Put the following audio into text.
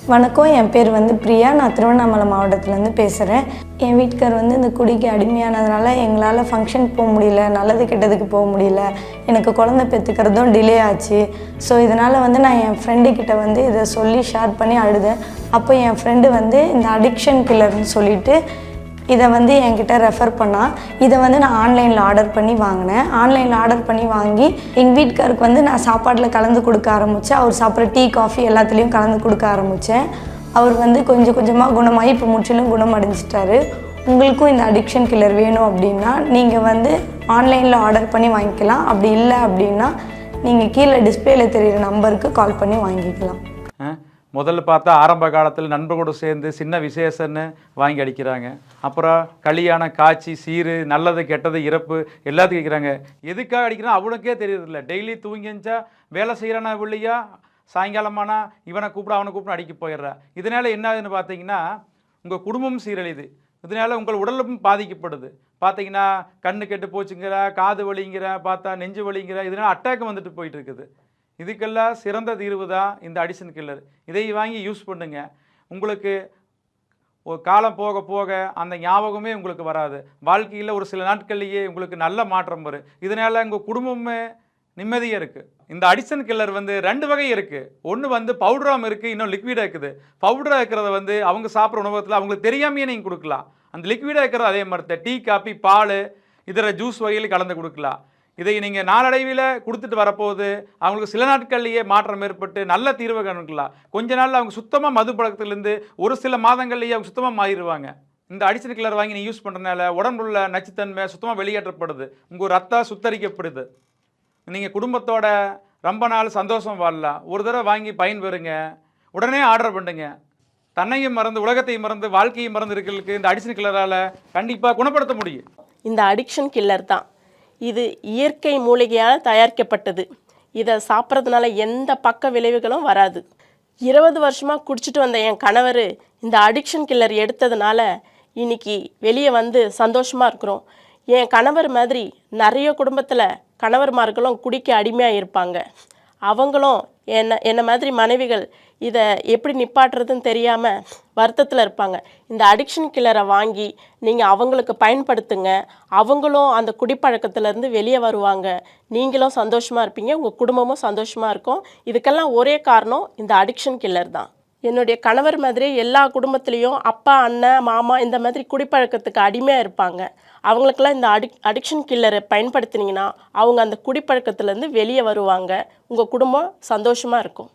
வணக்கம், என் பேர் பிரியா. நான் திருவண்ணாமலை மாவட்டத்துலேருந்து பேசுகிறேன். என் வீட்டுக்கார் இந்த குடிக்கு அடிமையானதுனால எங்களால் ஃபங்க்ஷன் போக முடியல, நல்லது கெட்டதுக்கு போக முடியல. எனக்கு குழந்தை பெற்றுக்கிறதும் டிலே ஆச்சு. ஸோ இதனால் நான் என் ஃப்ரெண்டுக்கிட்ட இதை சொல்லி ஷேர் பண்ணி அழுதேன். அப்போ என் ஃப்ரெண்டு இந்த அடிக்ஷன் கில்லர்னு சொல்லிட்டு இதை என்கிட்ட ரெஃபர் பண்ணால், இதை நான் ஆன்லைனில் ஆர்டர் பண்ணி வாங்கினேன். ஆன்லைனில் ஆர்டர் பண்ணி வாங்கி எங்கள் வீட்டுக்காருக்கு நான் சாப்பாட்டில் கலந்து கொடுக்க ஆரம்பித்தேன். அவர் சாப்பிட்ற டீ, காஃபி எல்லாத்துலேயும் கலந்து கொடுக்க ஆரம்பித்தேன். அவர் கொஞ்சம் கொஞ்சமாக குணமாகி இப்போ முற்றிலும் குணமடைஞ்சிட்டாரு. உங்களுக்கும் இந்த அடிக்ஷன் கில்லர் வேணும் அப்படின்னா நீங்கள் ஆன்லைனில் ஆர்டர் பண்ணி வாங்கிக்கலாம். அப்படி இல்லை அப்படின்னா நீங்கள் கீழே டிஸ்பிளேயில் தெரிகிற நம்பருக்கு கால் பண்ணி வாங்கிக்கலாம். முதல்ல பார்த்தா ஆரம்ப காலத்தில் நண்பர்களோடு சேர்ந்து சின்ன விசேஷன்னு வாங்கி அடிக்கிறாங்க. அப்புறம் கல்யாணம், காட்சி, சீரு, நல்லது கெட்டது, இறப்பு எல்லாத்துக்கும் அடிக்கிறாங்க. எதுக்காக அடிக்கிறான் அவனுக்கே தெரியறதில்ல. டெய்லி தூங்கிச்சா வேலை செய்கிறானா இல்லையா, சாயங்காலமானா இவனை கூப்பிட அவனை கூப்பிட அடிக்க போயிடுறா. இதனால் என்ன ஆகுதுன்னு பார்த்தீங்கன்னா உங்கள் குடும்பம் சீரழிது. இதனால் உங்கள் உடலும் பாதிக்கப்படுது. பார்த்தீங்கன்னா கண்ணு கெட்டு போச்சுங்கிற, காது வலிங்கிற, பார்த்தா நெஞ்சு வலிங்கிற, இதனால் அட்டாக் வந்துட்டு போயிட்டு இருக்குது. இதுக்கெல்லாம் சிறந்த தீர்வு தான் இந்த அடிக்ஷன் கில்லர். இதை வாங்கி யூஸ் பண்ணுங்கள். உங்களுக்கு ஒரு காலம் போக போக அந்த ஞாபகமே உங்களுக்கு வராது. வாழ்க்கையில் ஒரு சில நாட்கள்லேயே உங்களுக்கு நல்ல மாற்றம் வரும். இதனால் உங்கள் குடும்பமே நிம்மதியாக இருக்குது. இந்த அடிக்ஷன் கில்லர் 2 வகை இருக்குது. ஒன்று பவுடராகவும் இருக்குது, இன்னும் லிக்விடாக இருக்குது. பவுடராக இருக்கிறத அவங்க சாப்பிட்ற உணவகத்தில் அவங்களுக்கு தெரியாமையே நீங்கள் கொடுக்கலாம். அந்த லிக்விடாக இருக்கிறது அதே மாதிரி தான். டீ, காபி, பால், இதர ஜூஸ் வகையில் கலந்து கொடுக்கலாம். இதை நீங்கள் நாளடைவில் கொடுத்துட்டு வரப்போகுது. அவங்களுக்கு சில நாட்கள்லேயே மாற்றம் ஏற்பட்டு நல்ல தீர்வை காணுக்கலாம். கொஞ்ச நாளில் அவங்க சுத்தமாக மது பழக்கத்திலேருந்து ஒரு சில மாதங்கள்லேயே அவங்க சுத்தமாக மாறிடுவாங்க. இந்த அடிக்ஷன் கில்லர் வாங்கி நீங்கள் யூஸ் பண்ணுறதுனால உடம்புள்ள நச்சுத்தன்மை சுத்தமாக வெளியேற்றப்படுது. உங்கள் ரத்தம் சுத்தரிக்கப்படுது. நீங்கள் குடும்பத்தோட ரொம்ப நாள் சந்தோஷம் வாழலாம். ஒரு தடவை வாங்கி பயன்பெறுங்க. உடனே ஆர்டர் பண்ணுங்க. தன்னையும் மறந்து உலகத்தையும் மறந்து வாழ்க்கையும் மறந்து இருக்கிறதுக்கு இந்த அடிக்ஷன் கில்லரால் கண்டிப்பாக குணப்படுத்த முடியும். இந்த அடிக்ஷன் கில்லர் தான் இது இயற்கை மூலிகையால் தயாரிக்கப்பட்டது. இதை சாப்பிட்றதுனால எந்த பக்க விளைவுகளும் வராது. 20 வருஷமாக குடிச்சிட்டு வந்த என் கணவர் இந்த அடிக்ஷன் கில்லர் எடுத்ததுனால இன்னைக்கு வெளியே சந்தோஷமாக இருக்கிறோம். என் கணவர் மாதிரி நிறைய குடும்பத்தில் கணவர்மார்களும் குடிக்க அடிமையாக இருப்பாங்க. அவங்களும் என்ன மாதிரி மனைவிகள் இதை எப்படி நிப்பாட்டுறதுன்னு தெரியாமல் வருத்தத்தில் இருப்பாங்க. இந்த அடிக்ஷன் கில்லரை வாங்கி நீங்கள் அவங்களுக்கு பயன்படுத்துங்க. அவங்களும் அந்த குடிப்பழக்கத்திலேருந்து வெளியே வருவாங்க. நீங்களும் சந்தோஷமாக இருப்பீங்க, உங்கள் குடும்பமும் சந்தோஷமாக இருக்கும். இதுக்கெல்லாம் ஒரே காரணம் இந்த அடிக்ஷன் கில்லர் தான். என்னுடைய கணவர் மாதிரி எல்லா குடும்பத்துலேயும் அப்பா, அண்ணன், மாமா இந்த மாதிரி குடிப்பழக்கத்துக்கு அடிமையாக இருப்பாங்க. அவங்களுக்கெல்லாம் இந்த அடிக்ஷன் கில்லரை பயன்படுத்தினீங்கன்னா அவங்க அந்த குடிப்பழக்கத்துலேருந்து வெளியே வருவாங்க. உங்கள் குடும்பம் சந்தோஷமாக இருக்கும்.